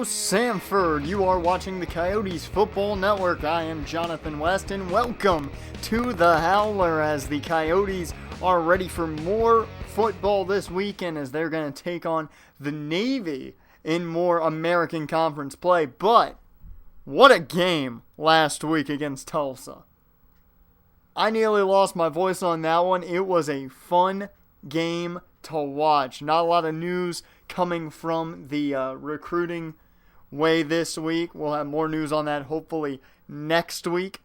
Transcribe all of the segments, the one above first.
Hello, Sanford. You are watching the Coyotes Football Network. I am Jonathan West, and welcome to the Howler as the Coyotes are ready for more football this weekend as they're going to take on the Navy in more American Conference play. But what a game last week against Tulsa. I nearly lost my voice on that one. It was a fun game to watch. Not a lot of news coming from the recruiting way this week. We'll have more news on that hopefully next week.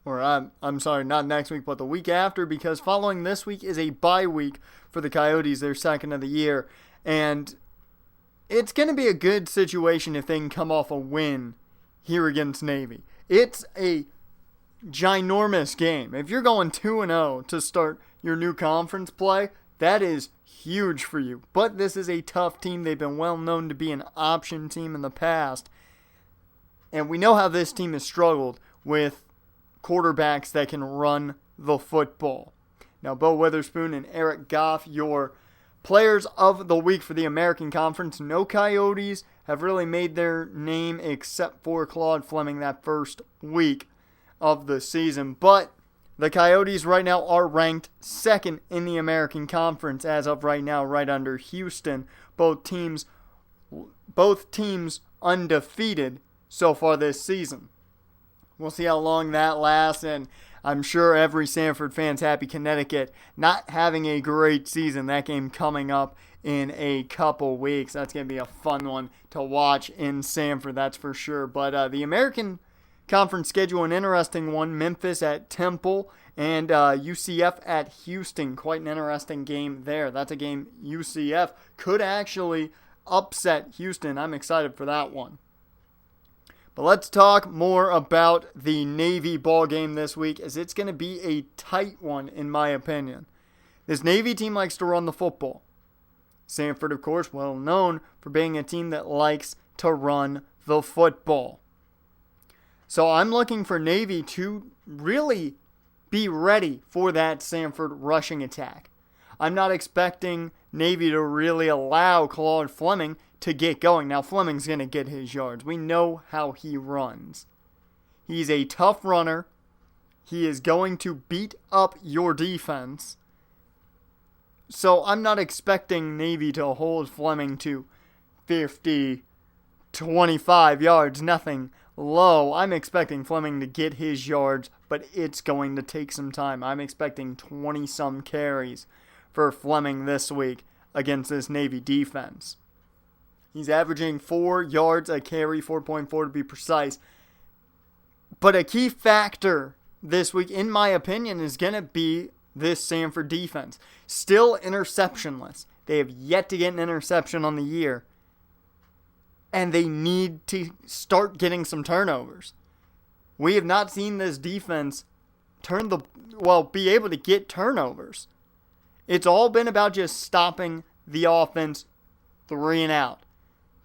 Or I'm sorry, not next week, but the week after, because following this week is a bye week for the Coyotes, their second of the year. And it's going to be a good situation if they can come off a win here against Navy. It's a ginormous game. If you're going 2-0 to start your new conference play, that is huge for you. But this is a tough team. They've been well known to be an option team in the past. And we know how this team has struggled with quarterbacks that can run the football. Now, Bo Witherspoon and Eric Goff, your players of the week for the American Conference. No Coyotes have really made their name except for Claude Fleming that first week of the season. But the Coyotes right now are ranked second in the American Conference as of right now, right under Houston. Both teams undefeated so far this season. We'll see how long that lasts, and I'm sure every Sanford fan's happy Connecticut not having a great season. That game coming up in a couple weeks. That's going to be a fun one to watch in Sanford, that's for sure. But the American Conference schedule, an interesting one. Memphis at Temple and UCF at Houston. Quite an interesting game there. That's a game UCF could actually upset Houston. I'm excited for that one. But let's talk more about the Navy ball game this week, as it's going to be a tight one in my opinion. This Navy team likes to run the football. Sanford, of course, well known for being a team that likes to run the football. So I'm looking for Navy to really be ready for that Sanford rushing attack. I'm not expecting Navy to really allow Claude Fleming to get going. Now, Fleming's going to get his yards. We know how he runs. He's a tough runner. He is going to beat up your defense. So I'm not expecting Navy to hold Fleming to 50, 25 yards, nothing low. I'm expecting Fleming to get his yards, but it's going to take some time. I'm expecting 20-some carries for Fleming this week against this Navy defense. He's averaging 4 yards a carry, 4.4 to be precise. But a key factor this week, in my opinion, is going to be this Sanford defense. Still interceptionless. They have yet to get an interception on the year. And they need to start getting some turnovers. We have not seen this defense be able to get turnovers. It's all been about just stopping the offense 3 and out.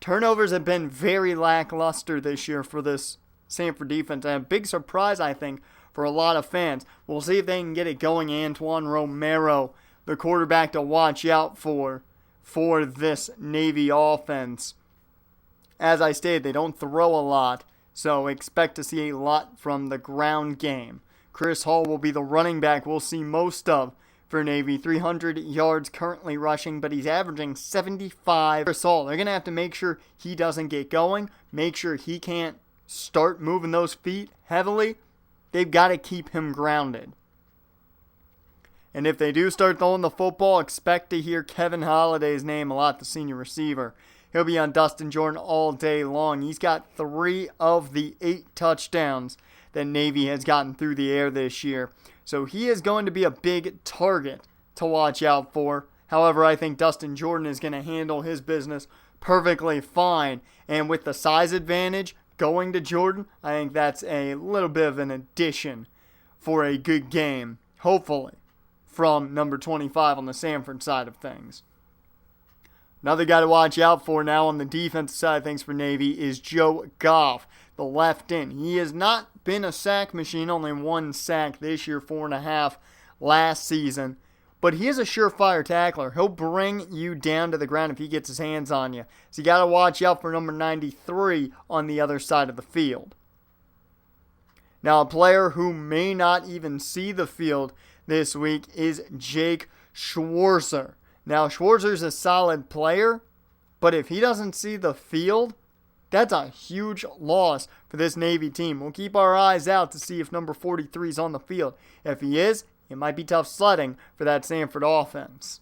Turnovers have been very lackluster this year for this Sanford defense. And a big surprise, I think, for a lot of fans. We'll see if they can get it going. Antoine Romero, the quarterback to watch out for this Navy offense. As I stated, they don't throw a lot, so expect to see a lot from the ground game. Chris Hall will be the running back we'll see most of for Navy. 300 yards currently rushing, but he's averaging 75. Chris Hall, they're going to have to make sure he doesn't get going, make sure he can't start moving those feet heavily. They've got to keep him grounded. And if they do start throwing the football, expect to hear Kevin Holliday's name a lot, the senior receiver. He'll be on Dustin Jordan all day long. He's got 3 of the 8 touchdowns that Navy has gotten through the air this year. So he is going to be a big target to watch out for. However, I think Dustin Jordan is going to handle his business perfectly fine. And with the size advantage going to Jordan, I think that's a little bit of an addition for a good game, hopefully, from number 25 on the Sanford side of things. Another guy to watch out for now on the defensive side of things for Navy is Joe Goff, the left end. He has not been a sack machine, only 1 sack this year, 4.5 last season. but he is a surefire tackler. He'll bring you down to the ground if he gets his hands on you. So you got to watch out for number 93 on the other side of the field. Now, a player who may not even see the field this week is Jake Schwarzer. Now, Schwarzer's a solid player, but if he doesn't see the field, that's a huge loss for this Navy team. We'll keep our eyes out to see if number 43 is on the field. If he is, it might be tough sledding for that Sanford offense.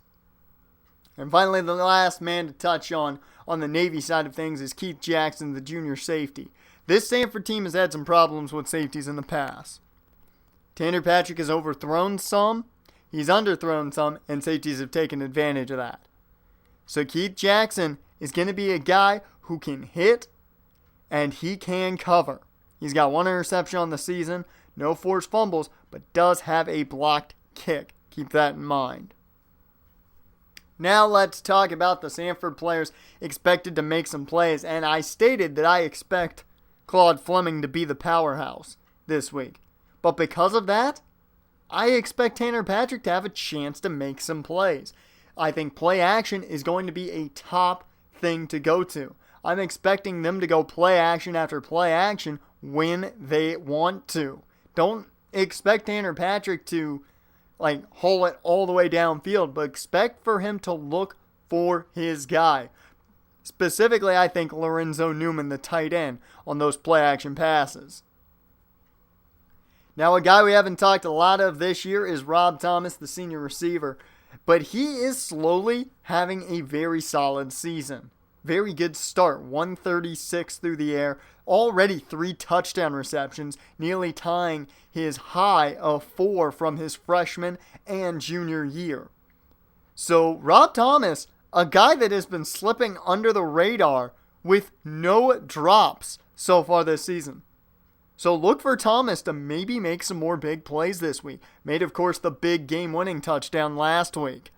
And finally, the last man to touch on the Navy side of things is Keith Jackson, the junior safety. This Sanford team has had some problems with safeties in the past. Tanner Patrick has overthrown some, he's underthrown some, and safeties have taken advantage of that. So Keith Jackson is going to be a guy who can hit and he can cover. He's got 1 interception on the season, no forced fumbles, but does have a blocked kick. Keep that in mind. Now let's talk about the Sanford players expected to make some plays. And I stated that I expect Claude Fleming to be the powerhouse this week. But because of that, I expect Tanner Patrick to have a chance to make some plays. I think play action is going to be a top thing to go to. I'm expecting them to go play action after play action when they want to. Don't expect Tanner Patrick to haul it all the way downfield, but expect for him to look for his guy. Specifically, I think Lorenzo Newman, the tight end, on those play action passes. Now, a guy we haven't talked a lot of this year is Rob Thomas, the senior receiver, but he is slowly having a very solid season. Very good start, 136 through the air, already 3 touchdown receptions, nearly tying his high of 4 from his freshman and junior year. So Rob Thomas, a guy that has been slipping under the radar with no drops so far this season. So look for Thomas to maybe make some more big plays this week. Made, of course, the big game-winning touchdown last week.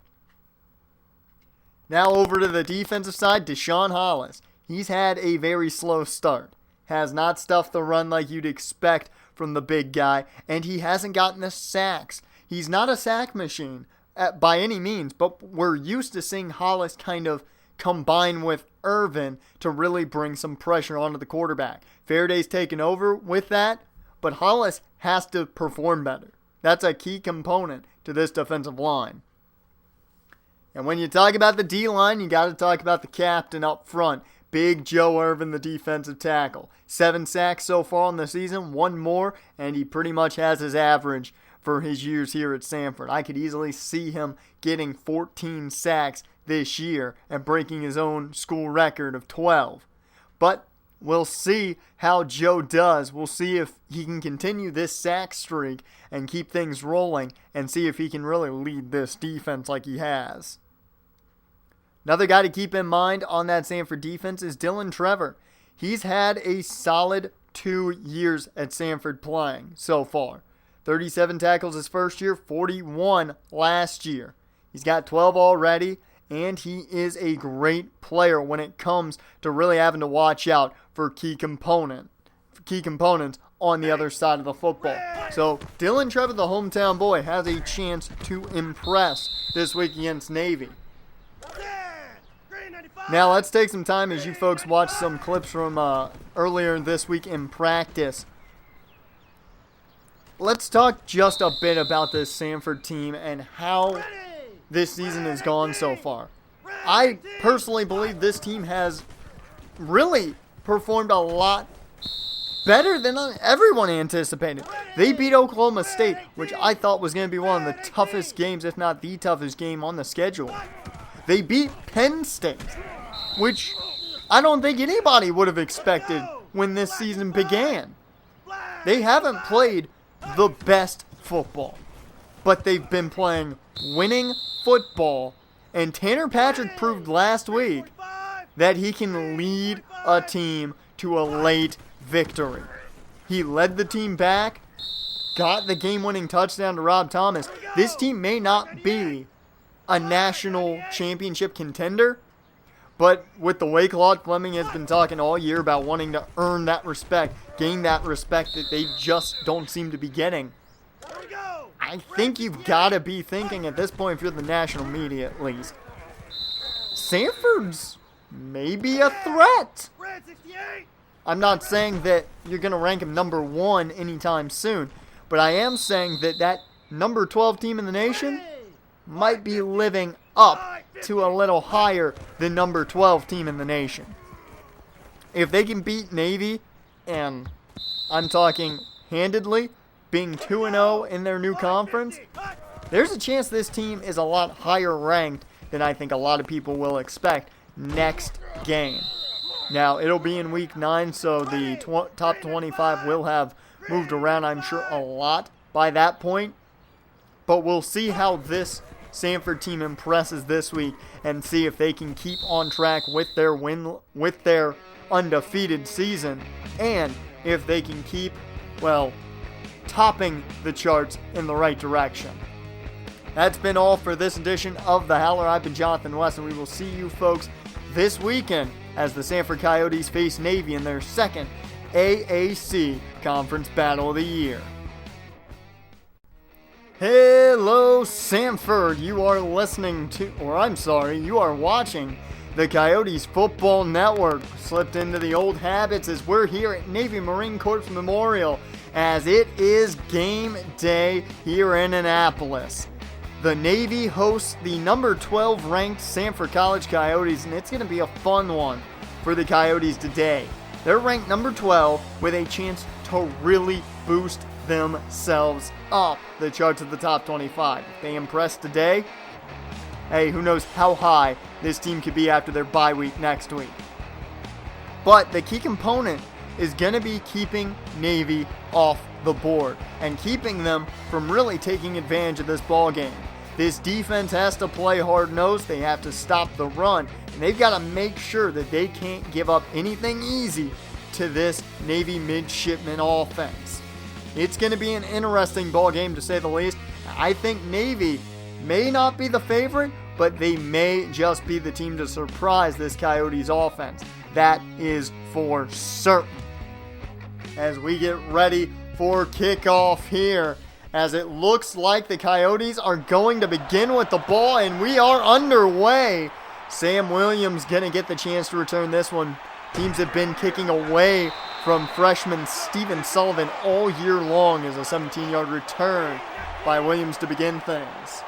Now over to the defensive side, Deshaun Hollis. He's had a very slow start. Has not stuffed the run like you'd expect from the big guy, and he hasn't gotten the sacks. He's not a sack machine by any means, but we're used to seeing Hollis kind of combine with Irvin to really bring some pressure onto the quarterback. Faraday's taken over with that, but Hollis has to perform better. That's a key component to this defensive line. And when you talk about the D-line, you got to talk about the captain up front, Big Joe Irvin, the defensive tackle. 7 sacks so far in the season, 1 more, and he pretty much has his average for his years here at Sanford. I could easily see him getting 14 sacks this year and breaking his own school record of 12. But we'll see how Joe does. We'll see if he can continue this sack streak and keep things rolling and see if he can really lead this defense like he has. Another guy to keep in mind on that Sanford defense is Dylan Trevor. He's had a solid 2 years at Sanford playing so far. 37 tackles his first year, 41 last year. He's got 12 already, and he is a great player when it comes to really having to watch out for key components on the other side of the football. So Dylan Trevor, the hometown boy, has a chance to impress this week against Navy. Now let's take some time as you folks watch some clips from earlier this week in practice. Let's talk just a bit about this Sanford team and how this season has gone so far. I personally believe this team has really performed a lot better than everyone anticipated. They beat Oklahoma State, which I thought was going to be one of the toughest games, if not the toughest game on the schedule. They beat Penn State, which I don't think anybody would have expected when this season began. They haven't played the best football, but they've been playing winning football, and Tanner Patrick proved last week that he can lead a team to a late victory. He led the team back, got the game-winning touchdown to Rob Thomas. This team may not be a national championship contender, but with the way Claude Fleming has been talking all year about wanting to earn that respect, gain that respect that they just don't seem to be getting, I I think you've got to be thinking at this point, if you're the national media at least, Sanford's maybe a threat. I'm not saying that you're going to rank him number 1 anytime soon, but I am saying that that number 12 team in the nation might be living up to a little higher than number 12 team in the nation. If they can beat Navy, and I'm talking handedly, being 2-0 in their new conference, there's a chance this team is a lot higher ranked than I think a lot of people will expect next game. Now, it'll be in week 9, so the top 25 will have moved around, I'm sure, a lot by that point. But we'll see how this Sanford team impresses this week and see if they can keep on track with their undefeated season, and if they can keep, topping the charts in the right direction. That's been all for this edition of The Howler. I've been Jonathan West, and we will see you folks this weekend as the Sanford Coyotes face Navy in their second AAC Conference Battle of the Year. Hello, Sanford. You are watching the Coyotes Football Network. Slipped into the old habits as we're here at Navy Marine Corps Memorial as it is game day here in Annapolis. The Navy hosts the number 12 ranked Sanford College Coyotes, and it's going to be a fun one for the Coyotes today. They're ranked number 12 with a chance to really boost themselves up the charts of the top 25. If they impress today, hey, who knows how high this team could be after their bye week next week. But the key component is going to be keeping Navy off the board and keeping them from really taking advantage of this ball game. This defense has to play hard-nosed. They have to stop the run, and they've got to make sure that they can't give up anything easy to this Navy midshipman offense. It's going to be an interesting ball game, to say the least. I think Navy may not be the favorite, but they may just be the team to surprise this Coyotes offense. That is for certain. As we get ready for kickoff here, as it looks like the Coyotes are going to begin with the ball, and we are underway. Sam Williams going to get the chance to return this one. Teams have been kicking away from freshman Steven Sullivan all year long, as a 17-yard return by Williams to begin things.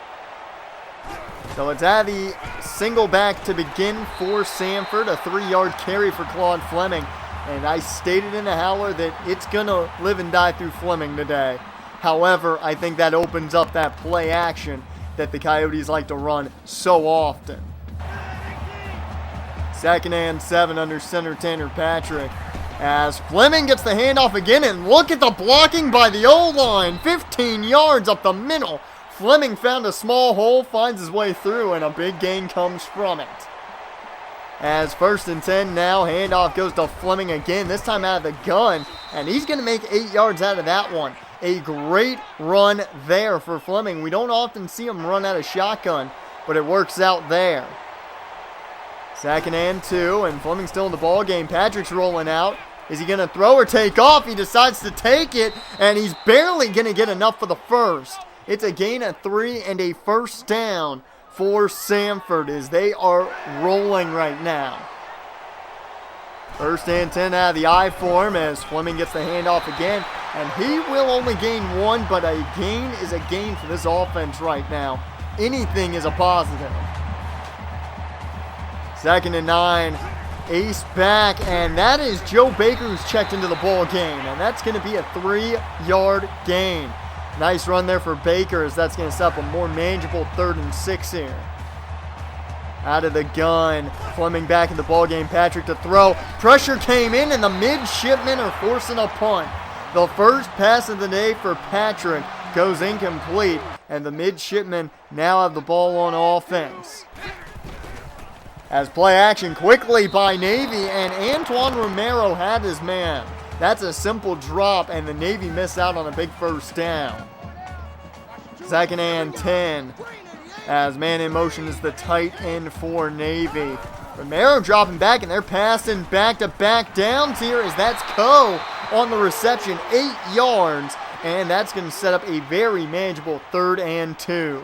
So it's at the single back to begin for Sanford, a 3-yard carry for Claude Fleming. And I stated in the Howler that it's going to live and die through Fleming today. However, I think that opens up that play action that the Coyotes like to run so often. 2nd and 7 under center Tanner Patrick. As Fleming gets the handoff again, and look at the blocking by the O-line. 15 yards up the middle. Fleming found a small hole, finds his way through, and a big gain comes from it. As 1st and 10 now, handoff goes to Fleming again, this time out of the gun, and he's going to make 8 yards out of that one. A great run there for Fleming. We don't often see him run out of shotgun, but it works out there. 2nd and 2, and Fleming's still in the ball game. Patrick's rolling out. Is he going to throw or take off? He decides to take it, and he's barely going to get enough for the first. It's a gain of 3 and a first down for Sanford as they are rolling right now. 1st and 10 out of the I form as Fleming gets the handoff again, and he will only gain 1, but a gain is a gain for this offense right now. Anything is a positive. 2nd and 9, ace back, and that is Joe Baker who's checked into the ball game, and that's going to be a 3-yard gain. Nice run there for Baker as that's going to set up a more manageable 3rd and 6 here. Out of the gun, Fleming back in the ball game. Patrick to throw. Pressure came in, and the midshipmen are forcing a punt. The first pass of the day for Patrick goes incomplete, and the midshipmen now have the ball on offense. As play action quickly by Navy, and Antoine Romero had his man. That's a simple drop, and the Navy missed out on a big first down. 2nd and 10. As man in motion is the tight end for Navy. Romero dropping back, and they're passing back-to-back downs here as that's Coe on the reception. 8 yards, and that's going to set up a very manageable 3rd and 2.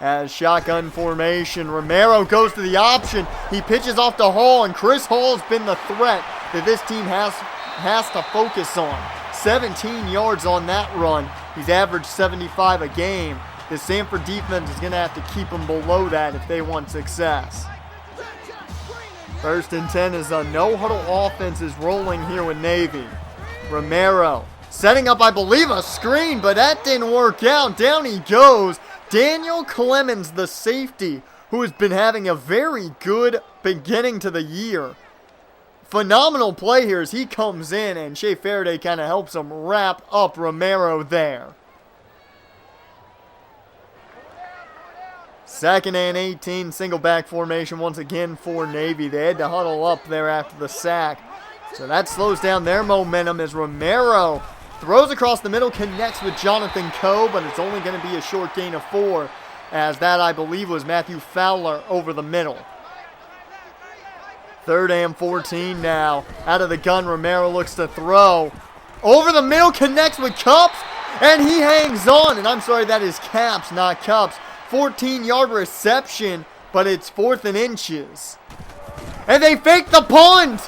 As shotgun formation, Romero goes to the option. He pitches off to Hall, and Chris Hall's been the threat that this team has to focus on. 17 yards on that run. He's averaged 75 a game. The Sanford defense is going to have to keep him below that if they want success. 1st and 10 as a no-huddle offense is rolling here with Navy. Romero setting up, I believe, a screen, but that didn't work out. Down he goes. Daniel Clemens, the safety, who has been having a very good beginning to the year. Phenomenal play here as he comes in, and Shea Faraday kind of helps him wrap up Romero there. 2nd and 18, single back formation once again for Navy. They had to huddle up there after the sack. So that slows down their momentum as Romero throws across the middle, connects with Jonathan Coe, but it's only going to be a short gain of 4, as that, I believe, was Matthew Fowler over the middle. 3rd and 14 now. Out of the gun, Romero looks to throw. Over the middle, connects with Cups, and he hangs on. And I'm sorry, that is Caps, not Cups. 14-yard reception, but it's 4th and inches. And they fake the punt.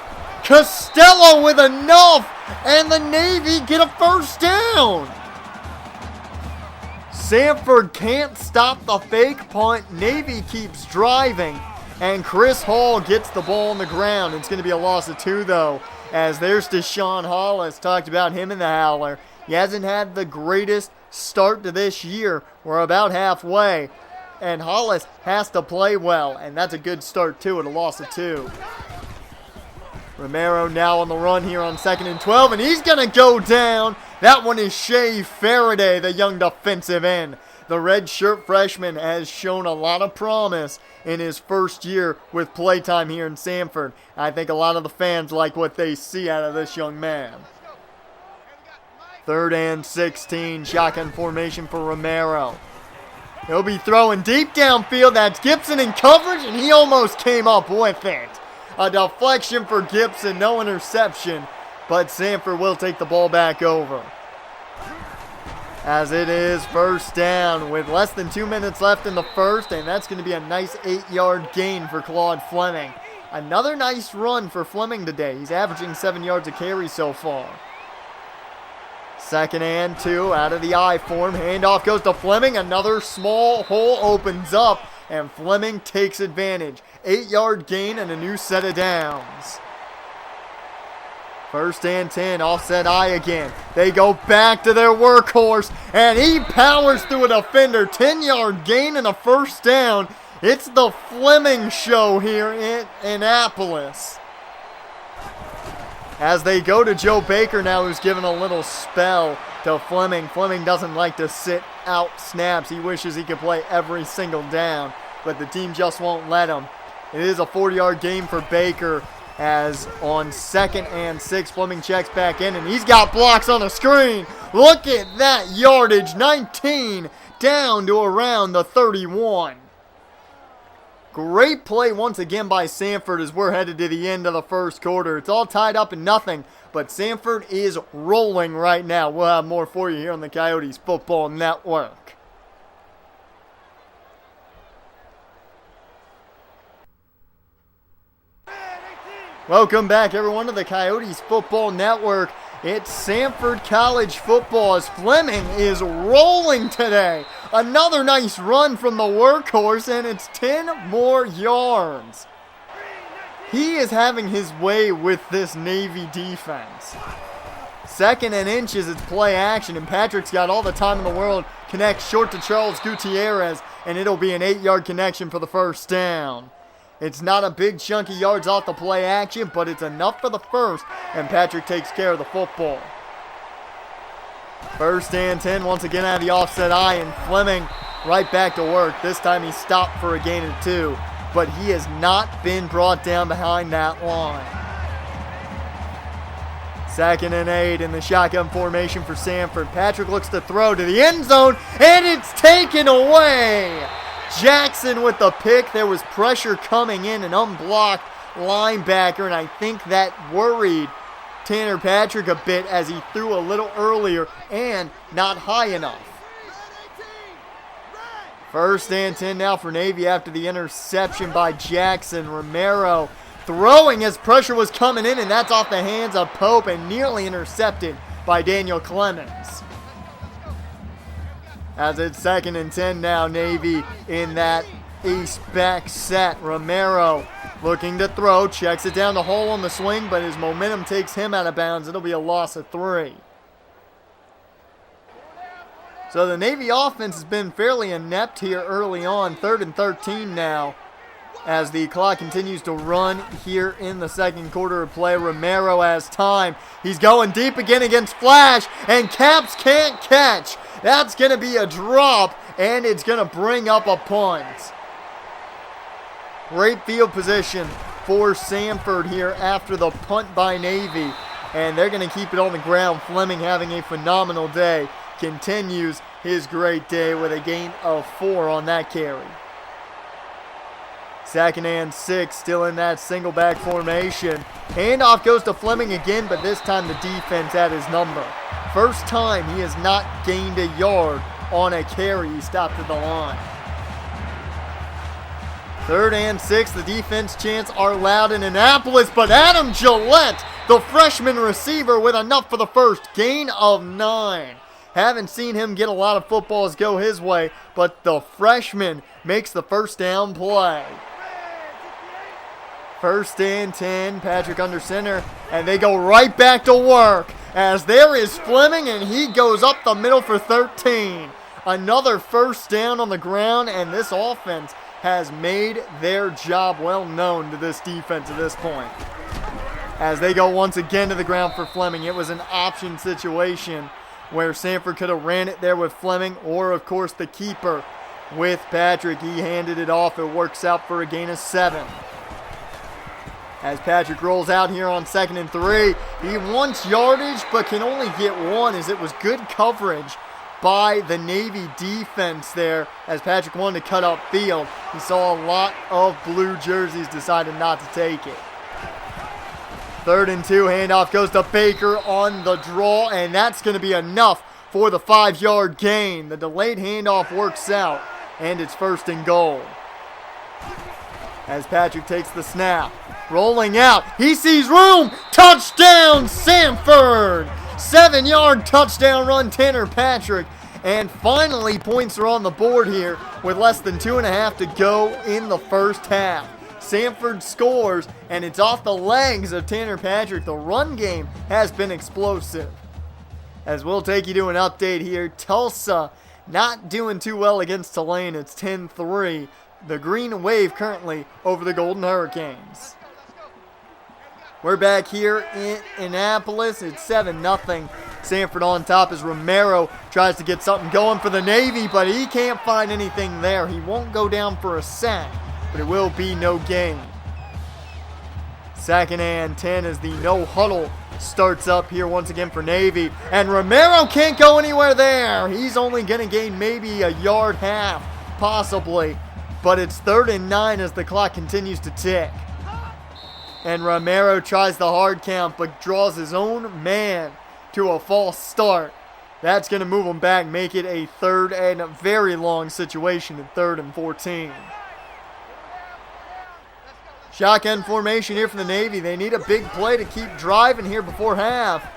Costello with enough, and the Navy get a 1st down. Sanford can't stop the fake punt. Navy keeps driving, and Chris Hall gets the ball on the ground. It's going to be a loss of 2, though, as there's Deshaun Hollis. Talked about him in the Howler. He hasn't had the greatest start to this year. We're about halfway, and Hollis has to play well, and that's a good start, too, at a loss of 2. Romero now on the run here on 2nd and 12, and he's going to go down. That one is Shea Faraday, the young defensive end. The redshirt freshman has shown a lot of promise in his first year with playtime here in Sanford. I think a lot of the fans like what they see out of this young man. 3rd and 16, shotgun formation for Romero. He'll be throwing deep downfield. That's Gibson in coverage, and he almost came up with it. A deflection for Gibson, no interception, but Sanford will take the ball back over. As it is 1st down with less than 2 minutes left in the first, and that's going to be a nice 8-yard gain for Claude Fleming. Another nice run for Fleming today. He's averaging 7 yards a carry so far. 2nd and 2 out of the I form. Handoff goes to Fleming. Another small hole opens up, and Fleming takes advantage. 8-yard gain and a new set of downs. 1st and 10, offset I again. They go back to their workhorse, and he powers through a defender. 10-yard gain and a 1st down. It's the Fleming show here in Annapolis. As they go to Joe Baker now, who's given a little spell to Fleming. Fleming doesn't like to sit out snaps. He wishes he could play every single down, but the team just won't let him. It is a 40-yard gain for Baker, as on 2nd and 6, Fleming checks back in, and he's got blocks on the screen. Look at that yardage, 19 down to around the 31. Great play once again by Sanford as we're headed to the end of the first quarter. It's all tied up in nothing, but Sanford is rolling right now. We'll have more for you here on the Coyotes Football Network. Welcome back, everyone, to the Coyotes Football Network. It's Sanford College football as Fleming is rolling today. Another nice run from the workhorse, and it's 10 more yards. He is having his way with this Navy defense. 2nd and inches, it's play action, and Patrick's got all the time in the world. Connects short to Charles Gutierrez, and it'll be an 8-yard connection for the 1st down. It's not a big chunk of yards off the play action, but it's enough for the 1st, and Patrick takes care of the football. 1st and 10, once again out of the offset I, and Fleming right back to work. This time he stopped for a gain of 2, but he has not been brought down behind that line. 2nd and 8 in the shotgun formation for Sanford. Patrick looks to throw to the end zone, and it's taken away. Jackson with the pick. There was pressure coming in, an unblocked linebacker, and I think that worried Tanner Patrick a bit as he threw a little earlier and not high enough. 1st and 10 now for Navy after the interception by Jackson. Romero throwing as pressure was coming in, and that's off the hands of Pope and nearly intercepted by Daniel Clemens. As it's 2nd and 10 now, Navy in that ace back set. Romero looking to throw, checks it down the hole on the swing, but his momentum takes him out of bounds. It'll be a loss of 3. So the Navy offense has been fairly inept here early on. 3rd and 13 now as the clock continues to run here in the 2nd quarter of play. Romero has time. He's going deep again against Flash, and Caps can't catch. That's going to be a drop, and it's going to bring up a punt. Great field position for Sanford here after the punt by Navy, and they're going to keep it on the ground. Fleming having a phenomenal day. Continues his great day with a gain of 4 on that carry. 2nd and 6, still in that single back formation. Handoff goes to Fleming again, but this time the defense had his number. First time he has not gained a yard on a carry. He stopped at the line. 3rd and 6, the defense chants are loud in Annapolis, but Adam Gillette, the freshman receiver, with enough for the first. Gain of 9. Haven't seen him get a lot of footballs go his way, but the freshman makes the first down play. 1st and 10, Patrick under center, and they go right back to work as there is Fleming, and he goes up the middle for 13. Another first down on the ground, and this offense has made their job well known to this defense at this point. As they go once again to the ground for Fleming, it was an option situation where Sanford could have ran it there with Fleming, or of course the keeper with Patrick. He handed it off. It works out for a gain of 7. As Patrick rolls out here on 2nd and 3, he wants yardage but can only get 1 as it was good coverage by the Navy defense there as Patrick wanted to cut up field. He saw a lot of blue jerseys, decided not to take it. 3rd and 2, handoff goes to Baker on the draw, and that's going to be enough for the 5-yard gain. The delayed handoff works out, and it's 1st and goal. As Patrick takes the snap, rolling out, he sees room, touchdown Sanford! 7-yard touchdown run, Tanner Patrick, and finally points are on the board here with less than 2.5 to go in the first half. Sanford scores, and it's off the legs of Tanner Patrick. The run game has been explosive. As we'll take you to an update here, Tulsa not doing too well against Tulane. It's 10-3. The Green Wave currently over the Golden Hurricanes. We're back here in Annapolis. It's 7-0. Sanford on top as Romero tries to get something going for the Navy, but he can't find anything there. He won't go down for a sack, but it will be no gain. 2nd and 10 as the no huddle starts up here once again for Navy. And Romero can't go anywhere there. He's only going to gain maybe a yard half, possibly. But it's 3rd and 9 as the clock continues to tick. And Romero tries the hard count, but draws his own man to a false start. That's going to move him back, make it a 3rd and a very long situation at 3rd and 14. Shotgun formation here for the Navy. They need a big play to keep driving here before half.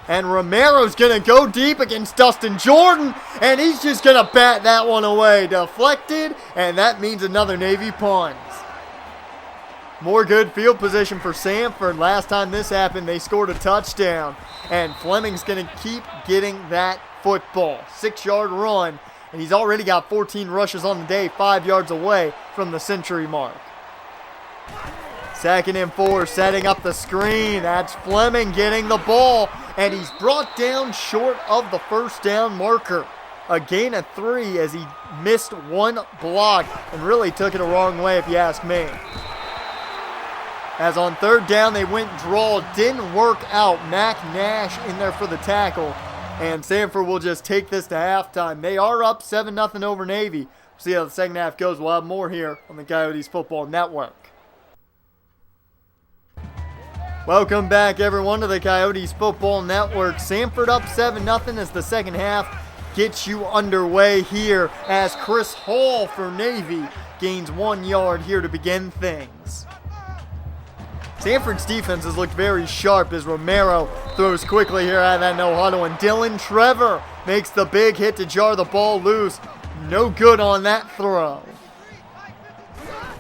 And Romero's going to go deep against Dustin Jordan, and he's just going to bat that one away. Deflected, and that means another Navy punt. More good field position for Sanford. Last time this happened, they scored a touchdown. And Fleming's going to keep getting that football. 6-yard run, and he's already got 14 rushes on the day, 5 yards away from the century mark. 2nd and 4, setting up the screen. That's Fleming getting the ball, and he's brought down short of the first down marker. A gain of 3 as he missed one block and really took it a wrong way if you ask me. As on 3rd down, they went draw, didn't work out. Mac Nash in there for the tackle, and Sanford will just take this to halftime. They are up 7-0 over Navy. We'll see how the second half goes. We'll have more here on the Coyotes Football Network. Welcome back, everyone, to the Coyotes Football Network. Sanford up 7-0 as the second half gets you underway here as Chris Hall for Navy gains 1 yard here to begin things. Sanford's defense has looked very sharp as Romero throws quickly here out of that no huddle, and Dylan Trevor makes the big hit to jar the ball loose. No good on that throw.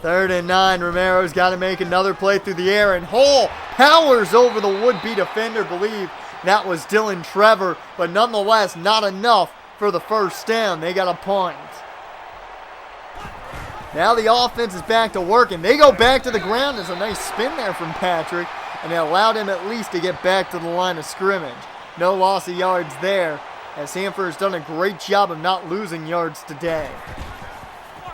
3rd and 9, Romero's got to make another play through the air, and Hall powers over the would-be defender. Believe that was Dylan Trevor, but nonetheless not enough for the first down. They got a punt. Now the offense is back to work, and they go back to the ground. There's a nice spin there from Patrick, and it allowed him at least to get back to the line of scrimmage. No loss of yards there, as Sanford has done a great job of not losing yards today.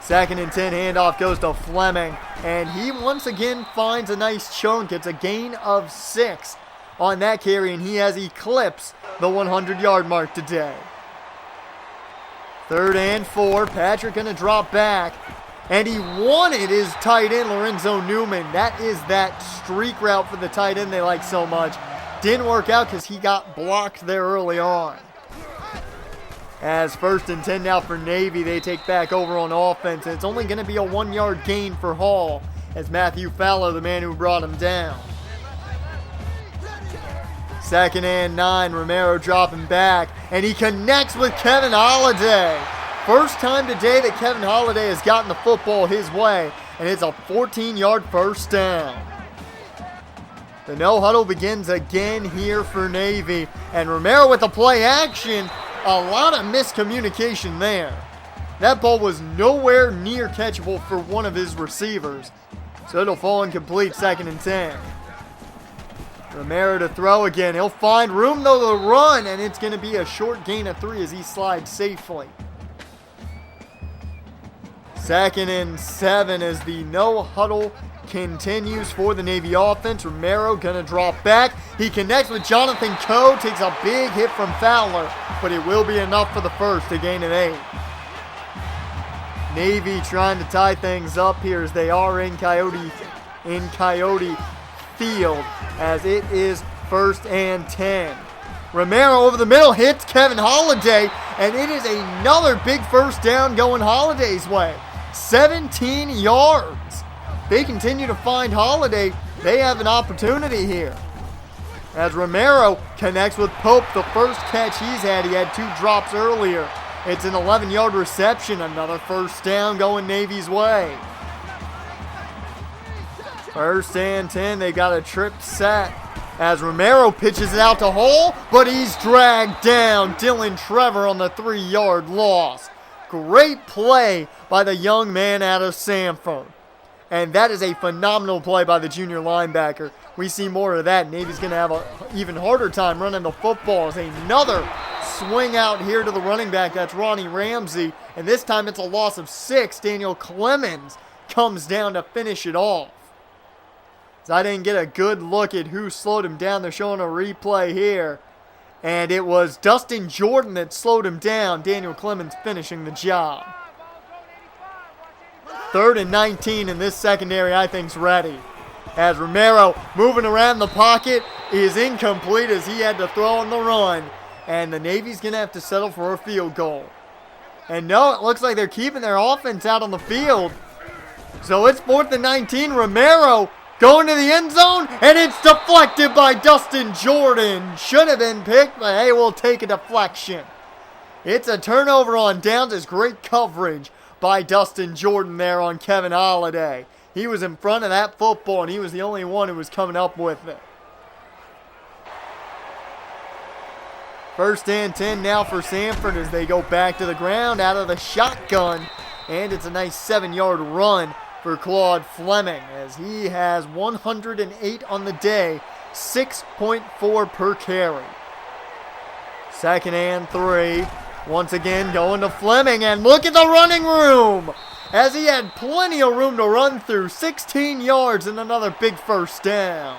2nd and 10, handoff goes to Fleming, and he once again finds a nice chunk. It's a gain of 6 on that carry, and he has eclipsed the 100-yard mark today. 3rd and 4, Patrick gonna drop back, and he wanted his tight end, Lorenzo Newman. That is that streak route for the tight end they like so much. Didn't work out because he got blocked there early on. As 1st and 10 now for Navy, they take back over on offense, and it's only going to be a 1-yard gain for Hall as Matthew Fowler, the man who brought him down. 2nd and 9, Romero dropping back, and he connects with Kevin Holliday. First time today that Kevin Holliday has gotten the football his way, and it's a 14-yard first down. The no huddle begins again here for Navy, and Romero with the play action. A lot of miscommunication there. That ball was nowhere near catchable for one of his receivers, so it'll fall incomplete. 2nd and 10. Romero to throw again. He'll find room though to run, and it's going to be a short gain of 3 as he slides safely. 2nd and 7 as the no huddle continues for the Navy offense. Romero gonna drop back. He connects with Jonathan Coe, takes a big hit from Fowler, but it will be enough for the first to gain an 8. Navy trying to tie things up here as they are in Coyote Field, as it is 1st and 10. Romero over the middle hits Kevin Holliday, and it is another big first down going Holliday's way. 17 yards. They continue to find Holliday. They have an opportunity here. As Romero connects with Pope, the first catch he's had. He had 2 drops earlier. It's an 11-yard reception. Another first down going Navy's way. 1st and 10. They got a trip set. As Romero pitches it out to Hall, but he's dragged down. Dylan Trevor on the 3-yard loss. Great play by the young man out of Sanford. And that is a phenomenal play by the junior linebacker. We see more of that. Navy's going to have an even harder time running the football. As another swing out here to the running back. That's Ronnie Ramsey. And this time it's a loss of 6. Daniel Clemens comes down to finish it off. So I didn't get a good look at who slowed him down. They're showing a replay here. And it was Dustin Jordan that slowed him down. Daniel Clemens finishing the job. 3rd and 19, and this secondary I think's ready. As Romero moving around the pocket is incomplete as he had to throw on the run. And the Navy's going to have to settle for a field goal. And no, it looks like they're keeping their offense out on the field. So it's 4th and 19. Romero going to the end zone, and it's deflected by Dustin Jordan. Should have been picked, but hey, we'll take a deflection. It's a turnover on downs. It's great coverage by Dustin Jordan there on Kevin Holliday. He was in front of that football, and he was the only one who was coming up with it. 1st and 10 now for Sanford as they go back to the ground out of the shotgun. And it's a nice 7-yard run for Claude Fleming as he has 108 on the day, 6.4 per carry. 2nd and 3. Once again going to Fleming, and look at the running room as he had plenty of room to run through. 16 yards and another big first down.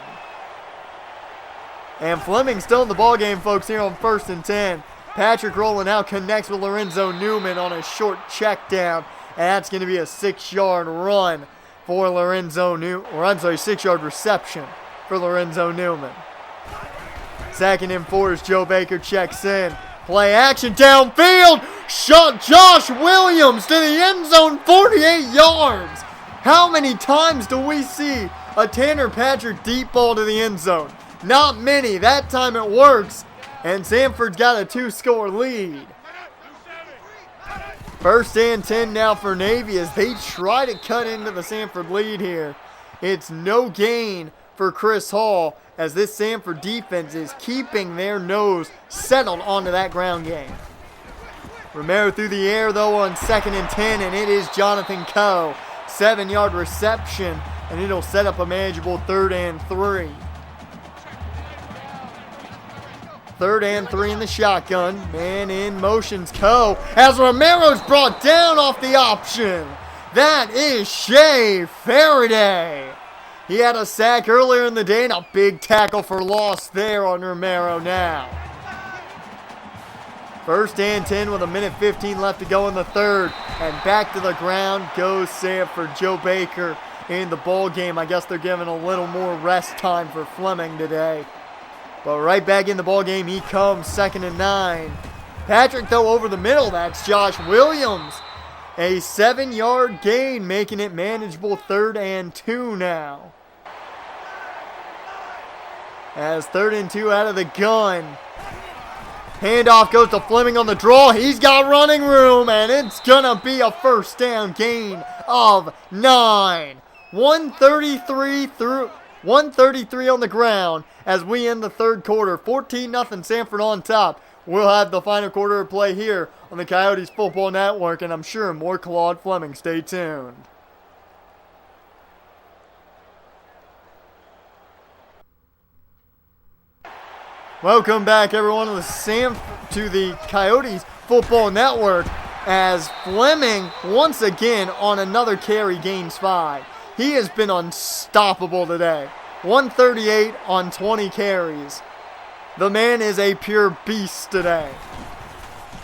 And Fleming still in the ballgame, folks, here on 1st and 10. Patrick rolling out, connects with Lorenzo Newman on a short check down, and that's going to be a 6-yard run for Lorenzo Newman. 6-yard reception for Lorenzo Newman. 2nd and 4 as Joe Baker checks in. Play action downfield. Shot Josh Williams to the end zone, 48 yards. How many times do we see a Tanner Patrick deep ball to the end zone? Not many. That time it works. And Sanford's got a 2-score lead. 1st and 10 now for Navy as they try to cut into the Sanford lead here. It's no gain for Chris Hall as this Sanford defense is keeping their nose settled onto that ground game. Romero through the air though on 2nd and 10, and it is Jonathan Coe. 7-yard reception, and it'll set up a manageable 3rd and 3. 3rd and 3 in the shotgun. Man in motion's Coe as Romero's brought down off the option. That is Shea Faraday. He had a sack earlier in the day and a big tackle for loss there on Romero now. 1st and 10 with 1:15 left to go in the 3rd. And back to the ground goes Sanford. Joe Baker in the ball game. I guess they're giving a little more rest time for Fleming today. But right back in the ball game he comes, 2nd and 9. Patrick though over the middle, that's Josh Williams. A 7-yard gain, making it manageable 3rd and 2 now. As 3rd and 2 out of the gun. Handoff goes to Fleming on the draw. He's got running room, and it's gonna be a 1st down gain of 9. 133 on the ground as we end the 3rd quarter. 14-0 Sanford on top. We'll have the final quarter of play here on the Coyotes Football Network, and I'm sure more Claude Fleming. Stay tuned. Welcome back, everyone, to the Coyotes Football Network as Fleming, once again, on another carry, gains 5. He has been unstoppable today. 138 on 20 carries. The man is a pure beast today.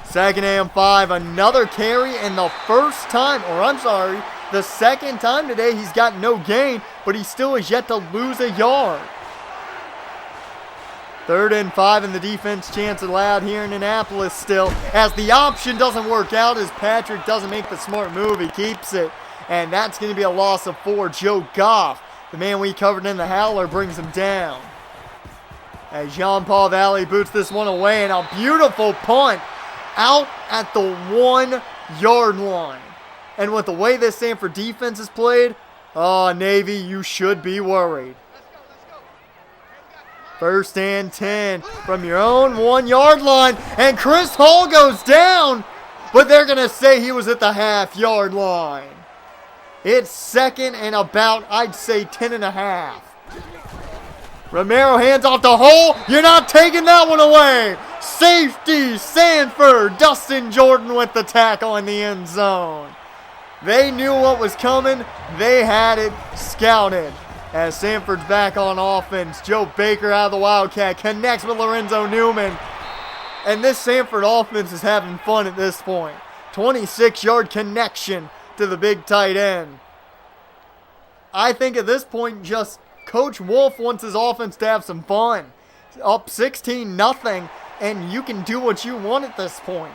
2nd and 5, another carry, and the second time today he's got no gain, but he still has yet to lose a yard. 3rd and 5, and the defense chance allowed here in Annapolis still, as the option doesn't work out, as Patrick doesn't make the smart move. He keeps it, and that's going to be a loss of 4. Joe Goff, the man we covered in the howler, brings him down. As Jean-Paul Valley boots this one away, and a beautiful punt out at the 1-yard line. And with the way this Sanford defense is played, Navy, you should be worried. 1st and 10 from your own 1-yard line, and Chris Hall goes down, but they're going to say he was at the half-yard line. It's 2nd and about, I'd say, 10.5. Romero hands off the Hall. You're not taking that one away. Safety, Sanford. Dustin Jordan with the tackle in the end zone. They knew what was coming. They had it scouted. As Sanford's back on offense, Joe Baker out of the Wildcat connects with Lorenzo Newman. And this Sanford offense is having fun at this point. 26-yard connection to the big tight end. I think at this point, just Coach Wolf wants his offense to have some fun. Up 16-0, and you can do what you want at this point.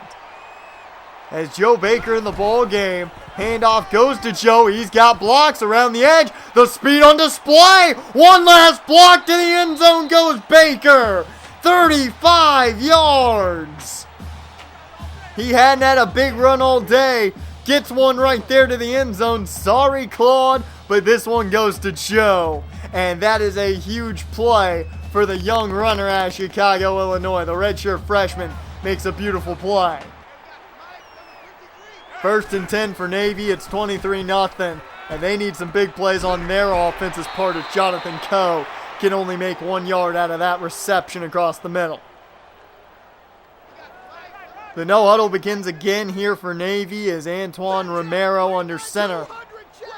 As Joe Baker in the ball game, handoff goes to Joe. He's got blocks around the edge. The speed on display. One last block to the end zone goes Baker. 35 yards. He hadn't had a big run all day. Gets one right there to the end zone. Sorry, Claude, but this one goes to Joe. And that is a huge play for the young runner out of Chicago, Illinois. The redshirt freshman makes a beautiful play. 1st and 10 for Navy. It's 23-0. And they need some big plays on their offense as part of Jonathan Coe can only make 1 yard out of that reception across the middle. The no huddle begins again here for Navy as Antoine Romero under center.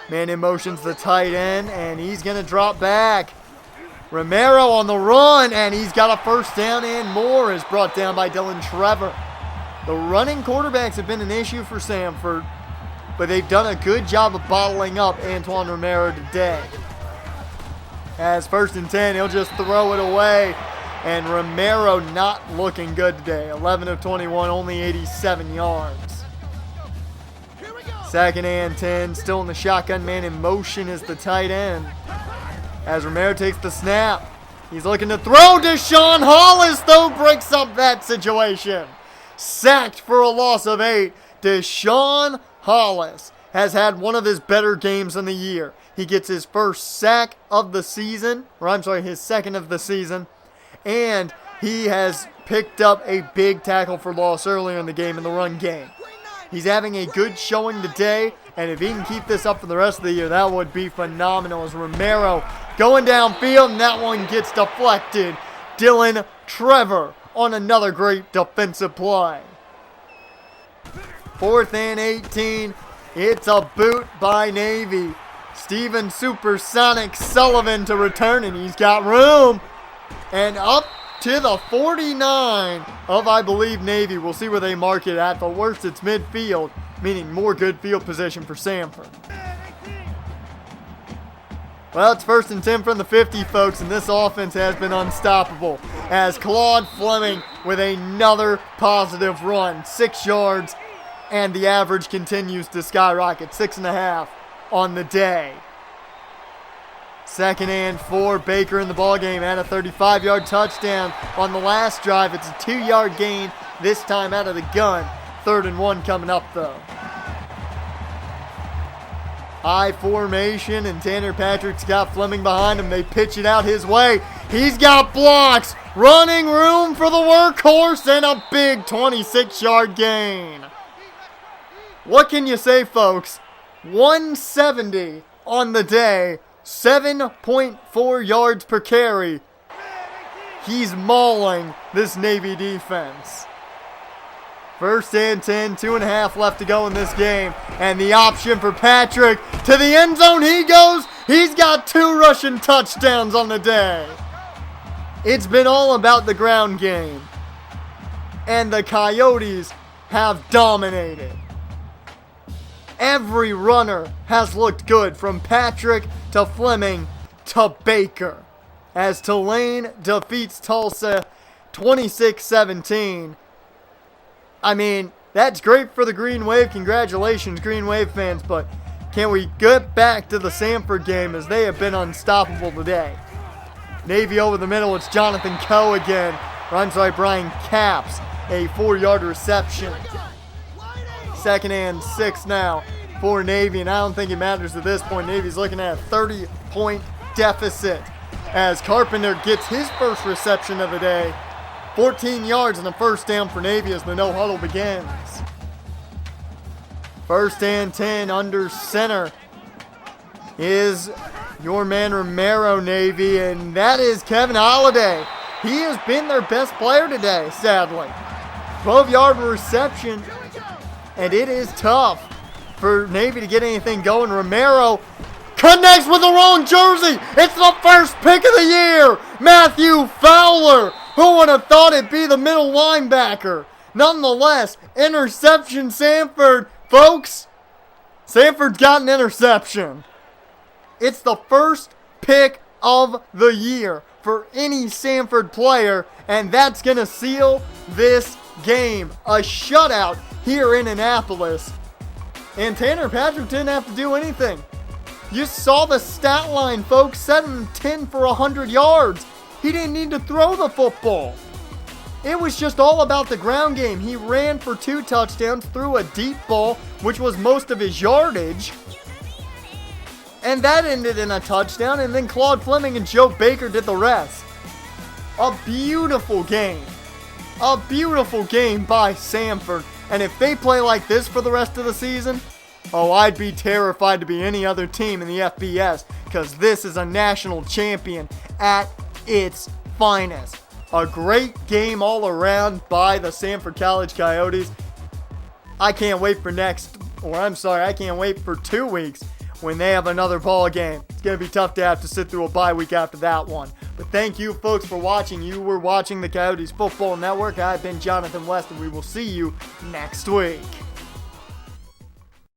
Man in motion's the tight end, and he's going to drop back. Romero on the run, and he's got a 1st down and more, is brought down by Dylan Trevor. The running quarterbacks have been an issue for Sanford, but they've done a good job of bottling up Antoine Romero today. As 1st and 10, he'll just throw it away. And Romero not looking good today. 11 of 21, only 87 yards. 2nd and 10, still in the shotgun, man in motion is the tight end. As Romero takes the snap, he's looking to throw. Deshaun Hollis, though, breaks up that situation. Sacked for a loss of 8. Deshaun Hollis has had one of his better games in the year. He gets his first sack of the season, his second of the season, and he has picked up a big tackle for loss earlier in the game in the run game. He's having a good showing today, and if he can keep this up for the rest of the year, that would be phenomenal. As Romero going downfield, and that one gets deflected. Dylan Trevor on another great defensive play. 4th and 18. It's a boot by Navy. Steven Supersonic Sullivan to return, and he's got room. And up to the 49 of, I believe, Navy. We'll see where they mark it at. But worst, it's midfield, meaning more good field position for Sanford. Well, it's 1st and 10 from the 50, folks, and this offense has been unstoppable. As Claude Fleming with another positive run. 6 yards, and the average continues to skyrocket. 6.5 on the day. 2nd and 4, Baker in the ballgame at a 35-yard touchdown on the last drive. It's a 2-yard gain, this time out of the gun. 3rd and 1 coming up, though. High formation, and Tanner Patrick's got Fleming behind him. They pitch it out his way. He's got blocks, running room for the workhorse, and a big 26-yard gain. What can you say, folks? 170 on the day. 7.4 yards per carry. He's mauling this Navy defense. 1st and 10, 2.5 left to go in this game. And the option for Patrick. To the end zone he goes. He's got 2 rushing touchdowns on the day. It's been all about the ground game. And the Coyotes have dominated. Every runner has looked good, from Patrick to Fleming to Baker, as Tulane defeats Tulsa 26-17. I mean, that's great for the Green Wave. Congratulations, Green Wave fans, but can we get back to the Sanford game, as they have been unstoppable today? Navy over the middle, it's Jonathan Coe again. Brian Capps, a 4-yard reception. 2nd and 6 now for Navy, and I don't think it matters at this point. Navy's looking at a 30-point deficit as Carpenter gets his first reception of the day. 14 yards and a 1st down for Navy as the no-huddle begins. 1st and 10 under center is your man Romero, Navy, and that is Kevin Holliday. He has been their best player today, sadly. 12-yard reception. And it is tough for Navy to get anything going. Romero connects with the wrong jersey. It's the first pick of the year. Matthew Fowler. Who would have thought it'd be the middle linebacker? Nonetheless, interception Sanford. Folks, Sanford's got an interception. It's the first pick of the year for any Sanford player, and that's going to seal this game. A shutout here in Annapolis. And Tanner Patrick didn't have to do anything. You saw the stat line, folks. 7-10 for 100 yards. He didn't need to throw the football. It was just all about the ground game. He ran for 2 touchdowns, threw a deep ball, which was most of his yardage. And that ended in a touchdown. And then Claude Fleming and Joe Baker did the rest. A beautiful game. A beautiful game by Sanford. And if they play like this for the rest of the season, oh, I'd be terrified to be any other team in the FBS, because this is a national champion at its finest. A great game all around by the Sanford College Coyotes. I can't wait for I can't wait for 2 weeks when they have another ball game. It's going to be tough to have to sit through a bye week after that one. But thank you, folks, for watching. You were watching the Coyotes Football Network. I've been Jonathan West, and we will see you next week.